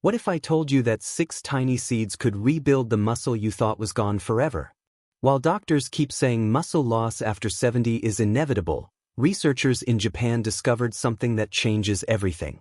What if I told you that 6 tiny seeds could rebuild the muscle you thought was gone forever? While doctors keep saying muscle loss after 70 is inevitable, researchers in Japan discovered something that changes everything.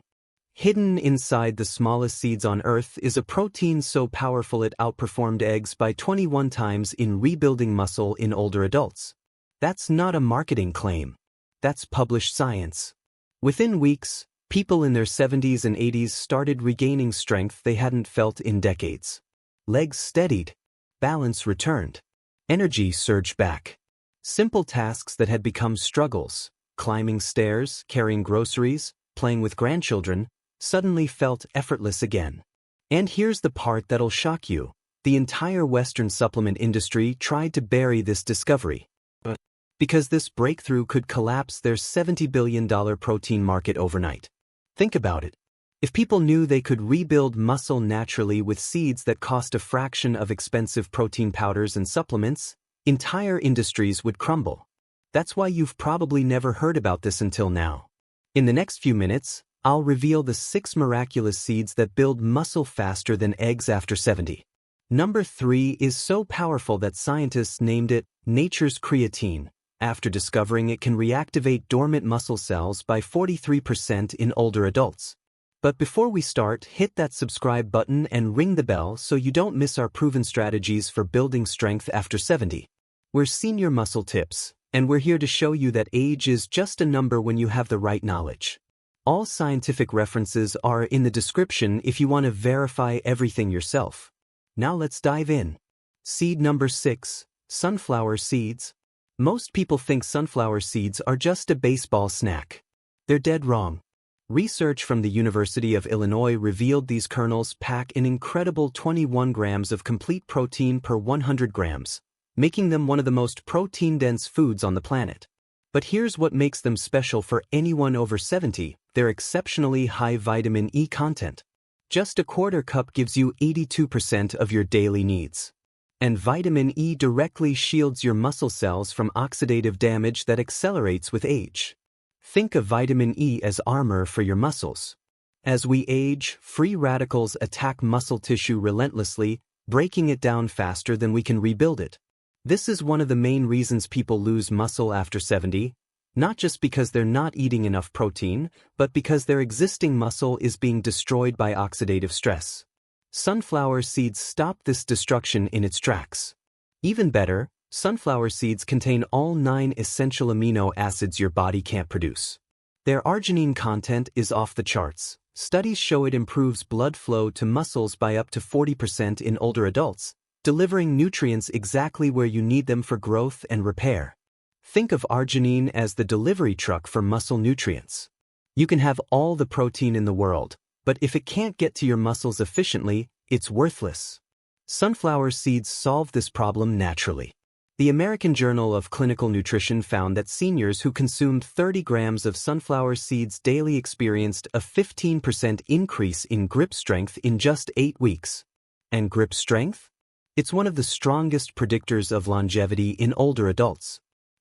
Hidden inside the smallest seeds on Earth is a protein so powerful it outperformed eggs by 21 times in rebuilding muscle in older adults. That's not a marketing claim. That's published science. Within weeks, people in their 70s and 80s started regaining strength they hadn't felt in decades. Legs steadied. Balance returned. Energy surged back. Simple tasks that had become struggles, climbing stairs, carrying groceries, playing with grandchildren, suddenly felt effortless again. And here's the part that'll shock you. The entire Western supplement industry tried to bury this discovery. Because this breakthrough could collapse their $70 billion protein market overnight. Think about it. If people knew they could rebuild muscle naturally with seeds that cost a fraction of expensive protein powders and supplements, entire industries would crumble. That's why you've probably never heard about this until now. In the next few minutes, I'll reveal the 6 miraculous seeds that build muscle faster than eggs after 70. Number 3 is so powerful that scientists named it nature's creatine, after discovering it can reactivate dormant muscle cells by 43% in older adults. But before we start, hit that subscribe button and ring the bell so you don't miss our proven strategies for building strength after 70. We're Senior Muscle Tips, and we're here to show you that age is just a number when you have the right knowledge. All scientific references are in the description if you want to verify everything yourself. Now let's dive in. Seed number 6, sunflower seeds. Most people think sunflower seeds are just a baseball snack. They're dead wrong. Research from the University of Illinois revealed these kernels pack an incredible 21 grams of complete protein per 100 grams, making them one of the most protein-dense foods on the planet. But here's what makes them special for anyone over 70, their exceptionally high vitamin E content. Just a quarter cup gives you 82% of your daily needs. And vitamin E directly shields your muscle cells from oxidative damage that accelerates with age. Think of vitamin E as armor for your muscles. As we age, free radicals attack muscle tissue relentlessly, breaking it down faster than we can rebuild it. This is one of the main reasons people lose muscle after 70, not just because they're not eating enough protein, but because their existing muscle is being destroyed by oxidative stress. Sunflower seeds stop this destruction in its tracks. Even better, sunflower seeds contain all 9 essential amino acids your body can't produce. Their arginine content is off the charts. Studies show it improves blood flow to muscles by up to 40% in older adults, delivering nutrients exactly where you need them for growth and repair. Think of arginine as the delivery truck for muscle nutrients. You can have all the protein in the world, but if it can't get to your muscles efficiently, it's worthless. Sunflower seeds solve this problem naturally. The American Journal of Clinical Nutrition found that seniors who consumed 30 grams of sunflower seeds daily experienced a 15% increase in grip strength in just 8 weeks. And grip strength? It's one of the strongest predictors of longevity in older adults.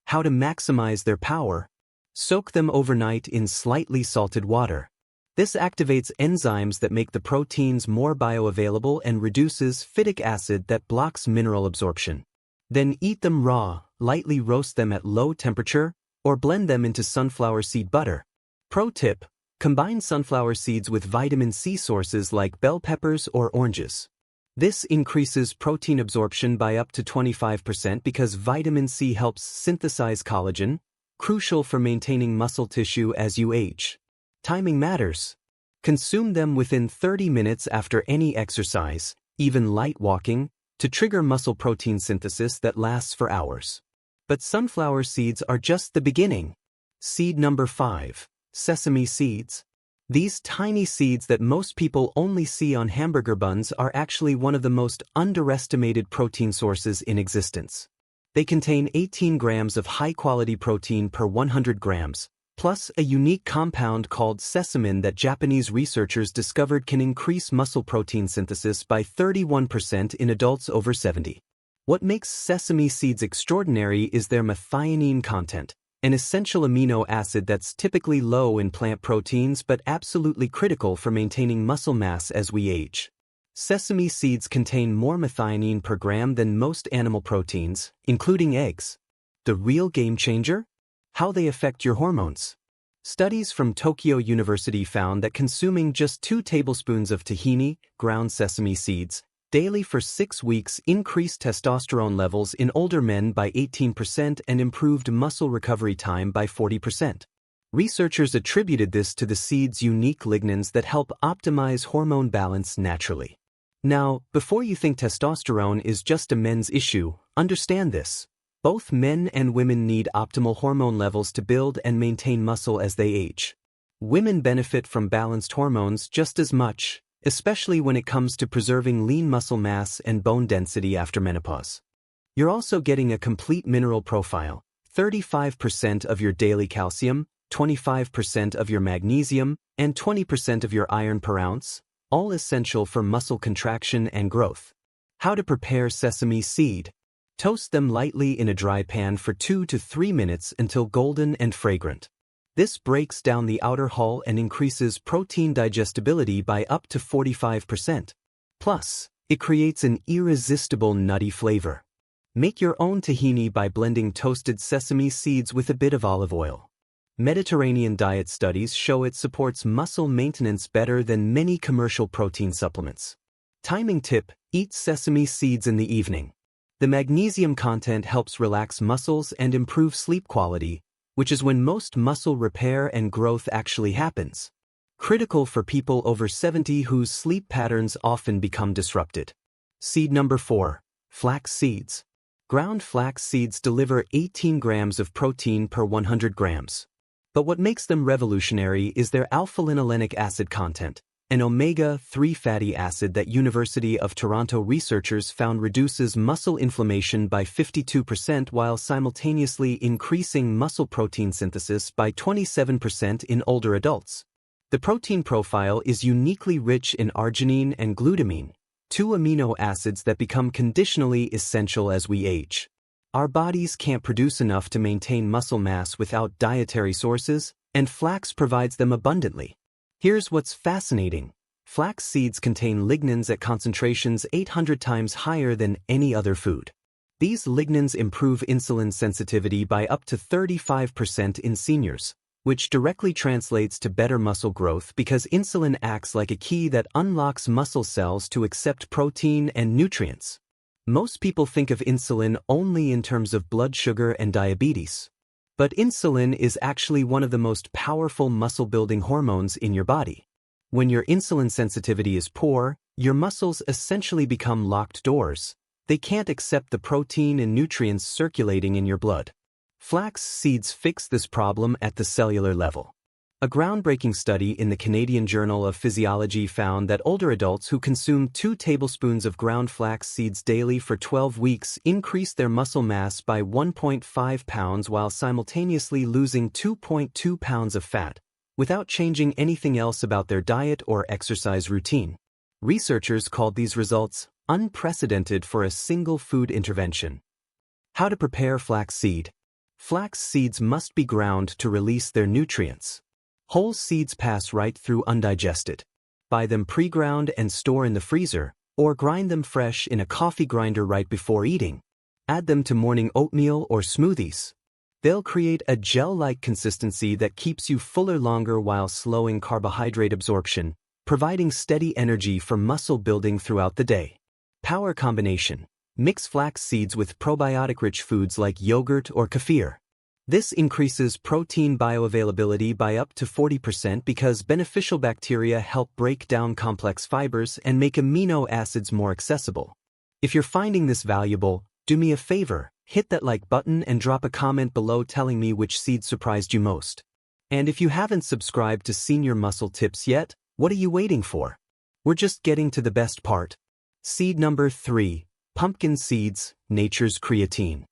How to maximize their power? Soak them overnight in slightly salted water. This activates enzymes that make the proteins more bioavailable and reduces phytic acid that blocks mineral absorption. Then eat them raw, lightly roast them at low temperature, or blend them into sunflower seed butter. Pro tip: combine sunflower seeds with vitamin C sources like bell peppers or oranges. This increases protein absorption by up to 25% because vitamin C helps synthesize collagen, crucial for maintaining muscle tissue as you age. Timing matters. Consume them within 30 minutes after any exercise, even light walking, to trigger muscle protein synthesis that lasts for hours. But sunflower seeds are just the beginning. Seed number 5, sesame seeds. These tiny seeds that most people only see on hamburger buns are actually one of the most underestimated protein sources in existence. They contain 18 grams of high-quality protein per 100 grams, plus a unique compound called sesame that Japanese researchers discovered can increase muscle protein synthesis by 31% in adults over 70. What makes sesame seeds extraordinary is their methionine content, an essential amino acid that's typically low in plant proteins but absolutely critical for maintaining muscle mass as we age. Sesame seeds contain more methionine per gram than most animal proteins, including eggs. The real game changer? How they affect your hormones. Studies from Tokyo University found that consuming just 2 tablespoons of tahini, ground sesame seeds, daily for 6 weeks increased testosterone levels in older men by 18% and improved muscle recovery time by 40%. Researchers attributed this to the seed's unique lignans that help optimize hormone balance naturally. Now, before you think testosterone is just a men's issue, understand this. Both men and women need optimal hormone levels to build and maintain muscle as they age. Women benefit from balanced hormones just as much, especially when it comes to preserving lean muscle mass and bone density after menopause. You're also getting a complete mineral profile: 35% of your daily calcium, 25% of your magnesium, and 20% of your iron per ounce, all essential for muscle contraction and growth. How to prepare sesame seed. Toast them lightly in a dry pan for 2 to 3 minutes until golden and fragrant. This breaks down the outer hull and increases protein digestibility by up to 45%. Plus, it creates an irresistible nutty flavor. Make your own tahini by blending toasted sesame seeds with a bit of olive oil. Mediterranean diet studies show it supports muscle maintenance better than many commercial protein supplements. Timing tip: eat sesame seeds in the evening. The magnesium content helps relax muscles and improve sleep quality, which is when most muscle repair and growth actually happens. Critical for people over 70 whose sleep patterns often become disrupted. Seed number 4. Flax seeds. Ground flax seeds deliver 18 grams of protein per 100 grams. But what makes them revolutionary is their alpha-linolenic acid content, an omega-3 fatty acid that University of Toronto researchers found reduces muscle inflammation by 52% while simultaneously increasing muscle protein synthesis by 27% in older adults. The protein profile is uniquely rich in arginine and glutamine, 2 amino acids that become conditionally essential as we age. Our bodies can't produce enough to maintain muscle mass without dietary sources, and flax provides them abundantly. Here's what's fascinating. Flax seeds contain lignans at concentrations 800 times higher than any other food. These lignans improve insulin sensitivity by up to 35% in seniors, which directly translates to better muscle growth because insulin acts like a key that unlocks muscle cells to accept protein and nutrients. Most people think of insulin only in terms of blood sugar and diabetes. But insulin is actually one of the most powerful muscle-building hormones in your body. When your insulin sensitivity is poor, your muscles essentially become locked doors. They can't accept the protein and nutrients circulating in your blood. Flax seeds fix this problem at the cellular level. A groundbreaking study in the Canadian Journal of Physiology found that older adults who consumed 2 tablespoons of ground flax seeds daily for 12 weeks increased their muscle mass by 1.5 pounds while simultaneously losing 2.2 pounds of fat, without changing anything else about their diet or exercise routine. Researchers called these results unprecedented for a single food intervention. How to prepare flax seed. Flax seeds must be ground to release their nutrients. Whole seeds pass right through undigested. Buy them pre-ground and store in the freezer, or grind them fresh in a coffee grinder right before eating. Add them to morning oatmeal or smoothies. They'll create a gel-like consistency that keeps you fuller longer while slowing carbohydrate absorption, providing steady energy for muscle building throughout the day. Power combination. Mix flax seeds with probiotic-rich foods like yogurt or kefir. This increases protein bioavailability by up to 40% because beneficial bacteria help break down complex fibers and make amino acids more accessible. If you're finding this valuable, do me a favor, hit that like button and drop a comment below telling me which seed surprised you most. And if you haven't subscribed to Senior Muscle Tips yet, what are you waiting for? We're just getting to the best part. Seed number 3, pumpkin seeds, nature's creatine.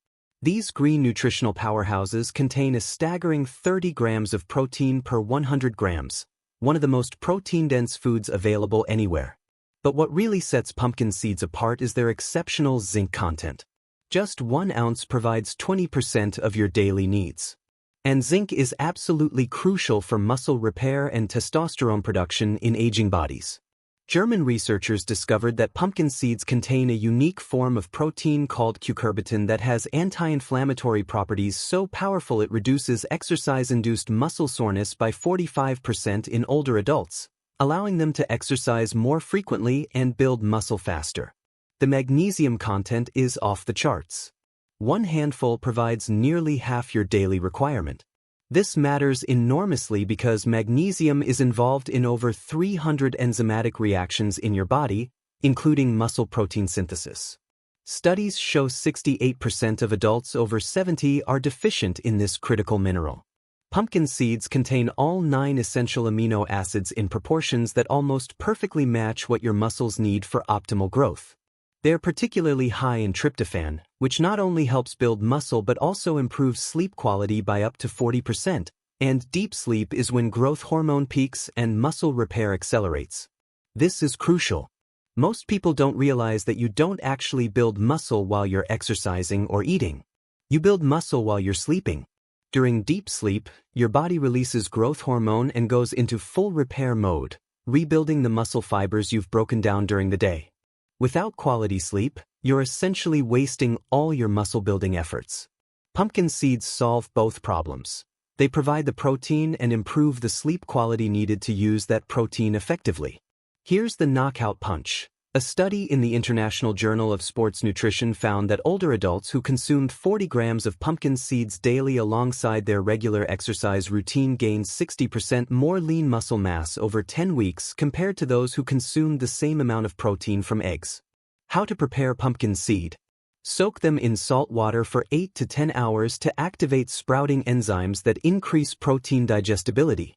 These green nutritional powerhouses contain a staggering 30 grams of protein per 100 grams, one of the most protein-dense foods available anywhere. But what really sets pumpkin seeds apart is their exceptional zinc content. Just 1 ounce provides 20% of your daily needs. And zinc is absolutely crucial for muscle repair and testosterone production in aging bodies. German researchers discovered that pumpkin seeds contain a unique form of protein called cucurbitin that has anti-inflammatory properties so powerful it reduces exercise-induced muscle soreness by 45% in older adults, allowing them to exercise more frequently and build muscle faster. The magnesium content is off the charts. One handful provides nearly half your daily requirement. This matters enormously because magnesium is involved in over 300 enzymatic reactions in your body, including muscle protein synthesis. Studies show 68% of adults over 70 are deficient in this critical mineral. Pumpkin seeds contain all 9 essential amino acids in proportions that almost perfectly match what your muscles need for optimal growth. They are particularly high in tryptophan, which not only helps build muscle but also improves sleep quality by up to 40%, and deep sleep is when growth hormone peaks and muscle repair accelerates. This is crucial. Most people don't realize that you don't actually build muscle while you're exercising or eating. You build muscle while you're sleeping. During deep sleep, your body releases growth hormone and goes into full repair mode, rebuilding the muscle fibers you've broken down during the day. Without quality sleep, you're essentially wasting all your muscle-building efforts. Pumpkin seeds solve both problems. They provide the protein and improve the sleep quality needed to use that protein effectively. Here's the knockout punch. A study in the International Journal of Sports Nutrition found that older adults who consumed 40 grams of pumpkin seeds daily alongside their regular exercise routine gained 60% more lean muscle mass over 10 weeks compared to those who consumed the same amount of protein from eggs. How to prepare pumpkin seed? Soak them in salt water for 8 to 10 hours to activate sprouting enzymes that increase protein digestibility.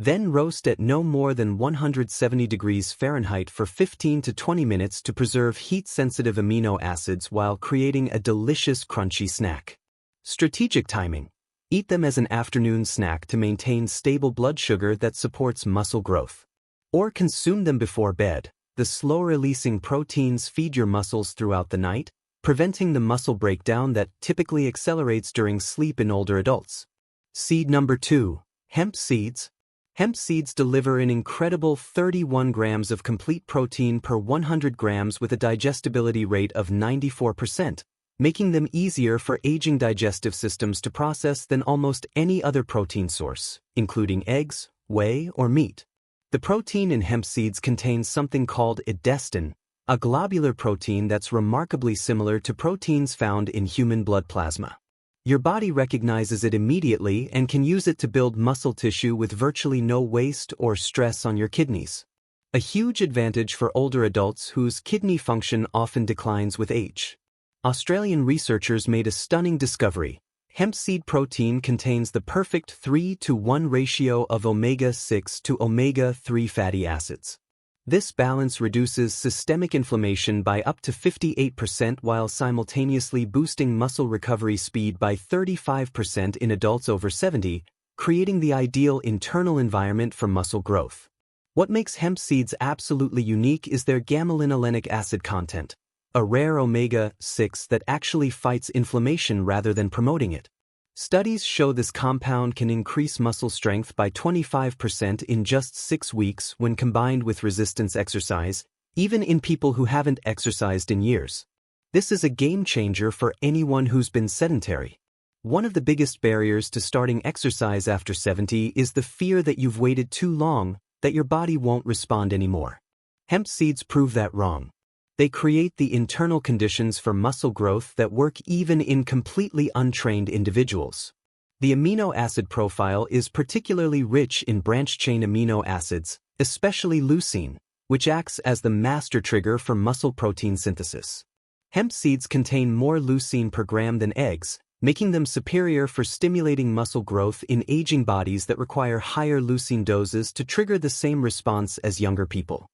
Then roast at no more than 170 degrees Fahrenheit for 15 to 20 minutes to preserve heat-sensitive amino acids while creating a delicious crunchy snack. Strategic timing. Eat them as an afternoon snack to maintain stable blood sugar that supports muscle growth. Or consume them before bed. The slow-releasing proteins feed your muscles throughout the night, preventing the muscle breakdown that typically accelerates during sleep in older adults. Seed number 2. Hemp seeds. Hemp seeds deliver an incredible 31 grams of complete protein per 100 grams with a digestibility rate of 94%, making them easier for aging digestive systems to process than almost any other protein source, including eggs, whey, or meat. The protein in hemp seeds contains something called edestin, a globular protein that's remarkably similar to proteins found in human blood plasma. Your body recognizes it immediately and can use it to build muscle tissue with virtually no waste or stress on your kidneys. A huge advantage for older adults whose kidney function often declines with age. Australian researchers made a stunning discovery. Hemp seed protein contains the perfect 3:1 ratio of omega-6 to omega-3 fatty acids. This balance reduces systemic inflammation by up to 58% while simultaneously boosting muscle recovery speed by 35% in adults over 70, creating the ideal internal environment for muscle growth. What makes hemp seeds absolutely unique is their gamma-linolenic acid content, a rare omega-6 that actually fights inflammation rather than promoting it. Studies show this compound can increase muscle strength by 25% in just 6 weeks when combined with resistance exercise, even in people who haven't exercised in years. This is a game changer for anyone who's been sedentary. One of the biggest barriers to starting exercise after 70 is the fear that you've waited too long, that your body won't respond anymore. Hemp seeds prove that wrong. They create the internal conditions for muscle growth that work even in completely untrained individuals. The amino acid profile is particularly rich in branched-chain amino acids, especially leucine, which acts as the master trigger for muscle protein synthesis. Hemp seeds contain more leucine per gram than eggs, making them superior for stimulating muscle growth in aging bodies that require higher leucine doses to trigger the same response as younger people.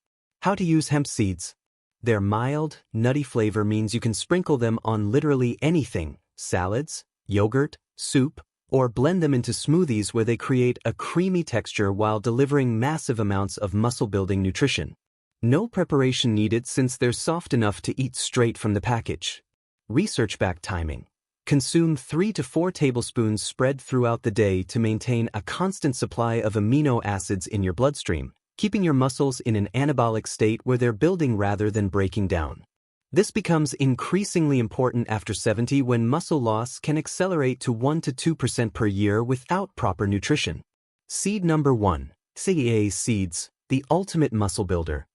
How to use hemp seeds? Their mild, nutty flavor means you can sprinkle them on literally anything, salads, yogurt, soup, or blend them into smoothies where they create a creamy texture while delivering massive amounts of muscle-building nutrition. No preparation needed since they're soft enough to eat straight from the package. Research-backed timing. Consume 3 to 4 tablespoons spread throughout the day to maintain a constant supply of amino acids in your bloodstream, keeping your muscles in an anabolic state where they're building rather than breaking down. This becomes increasingly important after 70 when muscle loss can accelerate to 1 to 2% per year without proper nutrition. Seed number 1. Chia seeds, the ultimate muscle builder.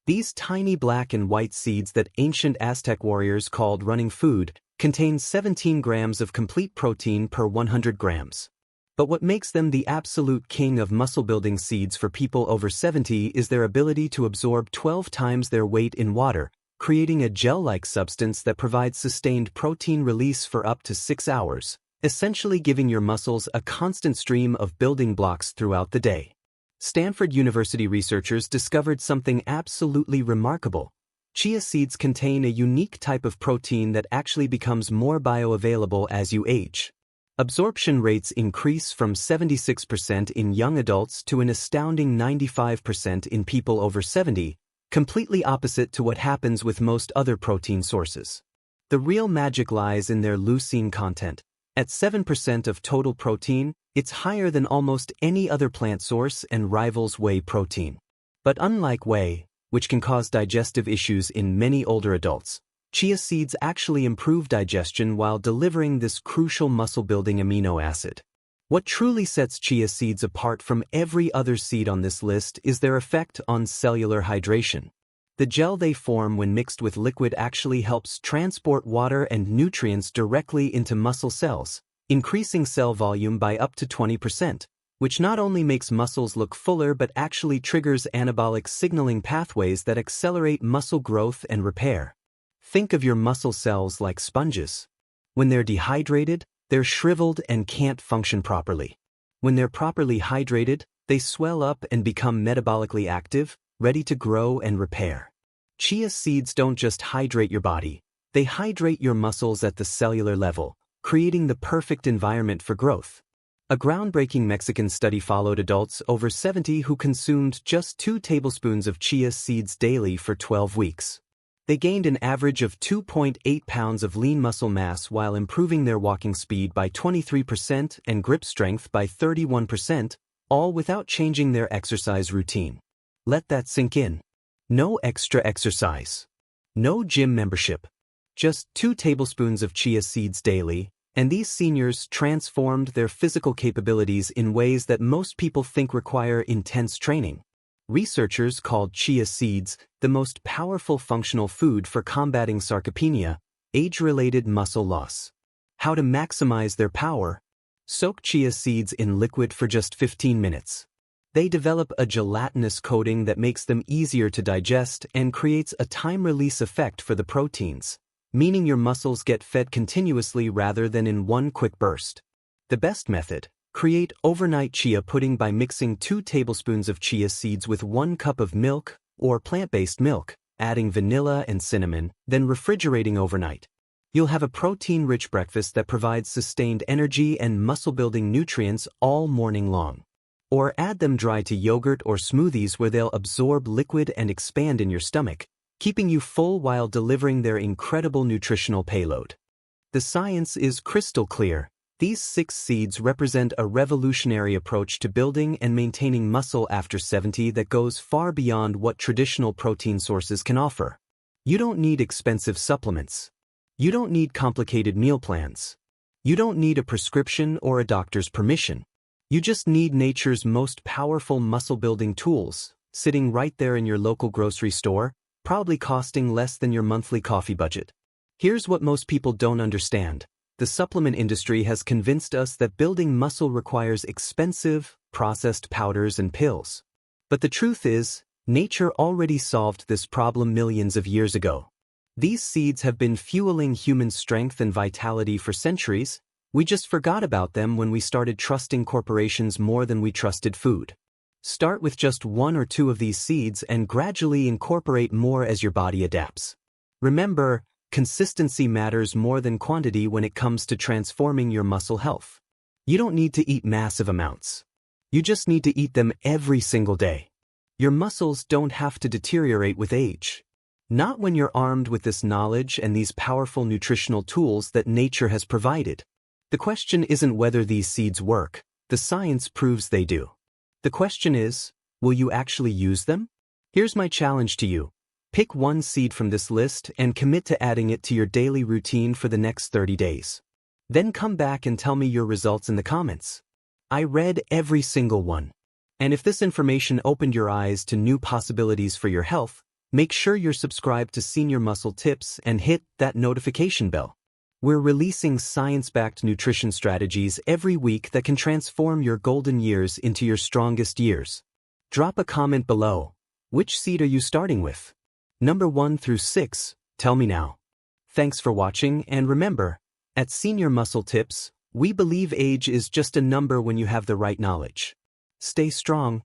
These tiny black and white seeds that ancient Aztec warriors called running food contain 17 grams of complete protein per 100 grams. But what makes them the absolute king of muscle-building seeds for people over 70 is their ability to absorb 12 times their weight in water, creating a gel-like substance that provides sustained protein release for up to 6 hours, essentially giving your muscles a constant stream of building blocks throughout the day. Stanford University researchers discovered something absolutely remarkable. Chia seeds contain a unique type of protein that actually becomes more bioavailable as you age. Absorption rates increase from 76% in young adults to an astounding 95% in people over 70, completely opposite to what happens with most other protein sources. The real magic lies in their leucine content. At 7% of total protein, it's higher than almost any other plant source and rivals whey protein. But unlike whey, which can cause digestive issues in many older adults, chia seeds actually improve digestion while delivering this crucial muscle-building amino acid. What truly sets chia seeds apart from every other seed on this list is their effect on cellular hydration. The gel they form when mixed with liquid actually helps transport water and nutrients directly into muscle cells, increasing cell volume by up to 20%, which not only makes muscles look fuller but actually triggers anabolic signaling pathways that accelerate muscle growth and repair. Think of your muscle cells like sponges. When they're dehydrated, they're shriveled and can't function properly. When they're properly hydrated, they swell up and become metabolically active, ready to grow and repair. Chia seeds don't just hydrate your body, they hydrate your muscles at the cellular level, creating the perfect environment for growth. A groundbreaking Mexican study followed adults over 70 who consumed just 2 tablespoons of chia seeds daily for 12 weeks. They gained an average of 2.8 pounds of lean muscle mass while improving their walking speed by 23% and grip strength by 31%, all without changing their exercise routine. Let that sink in. No extra exercise. No gym membership. Just 2 tablespoons of chia seeds daily, and these seniors transformed their physical capabilities in ways that most people think require intense training. Researchers called chia seeds the most powerful functional food for combating sarcopenia, age-related muscle loss. How to maximize their power? Soak chia seeds in liquid for just 15 minutes. They develop a gelatinous coating that makes them easier to digest and creates a time-release effect for the proteins, meaning your muscles get fed continuously rather than in one quick burst. The best method: create overnight chia pudding by mixing 2 tablespoons of chia seeds with 1 cup of milk or plant-based milk, adding vanilla and cinnamon, then refrigerating overnight. You'll have a protein-rich breakfast that provides sustained energy and muscle-building nutrients all morning long. Or add them dry to yogurt or smoothies where they'll absorb liquid and expand in your stomach, keeping you full while delivering their incredible nutritional payload. The science is crystal clear. These 6 seeds represent a revolutionary approach to building and maintaining muscle after 70 that goes far beyond what traditional protein sources can offer. You don't need expensive supplements. You don't need complicated meal plans. You don't need a prescription or a doctor's permission. You just need nature's most powerful muscle-building tools, sitting right there in your local grocery store, probably costing less than your monthly coffee budget. Here's what most people don't understand. The supplement industry has convinced us that building muscle requires expensive, processed powders and pills. But the truth is, nature already solved this problem millions of years ago. These seeds have been fueling human strength and vitality for centuries. We just forgot about them when we started trusting corporations more than we trusted food. Start with just 1 or 2 of these seeds and gradually incorporate more as your body adapts. Remember, consistency matters more than quantity when it comes to transforming your muscle health. You don't need to eat massive amounts. You just need to eat them every single day. Your muscles don't have to deteriorate with age. Not when you're armed with this knowledge and these powerful nutritional tools that nature has provided. The question isn't whether these seeds work. The science proves they do. The question is, will you actually use them? Here's my challenge to you. Pick one seed from this list and commit to adding it to your daily routine for the next 30 days. Then come back and tell me your results in the comments. I read every single one. And if this information opened your eyes to new possibilities for your health, make sure you're subscribed to Senior Muscle Tips and hit that notification bell. We're releasing science-backed nutrition strategies every week that can transform your golden years into your strongest years. Drop a comment below. Which seed are you starting with? Number 1 through 6, tell me now. Thanks for watching, and remember, at Senior Muscle Tips, we believe age is just a number when you have the right knowledge. Stay strong,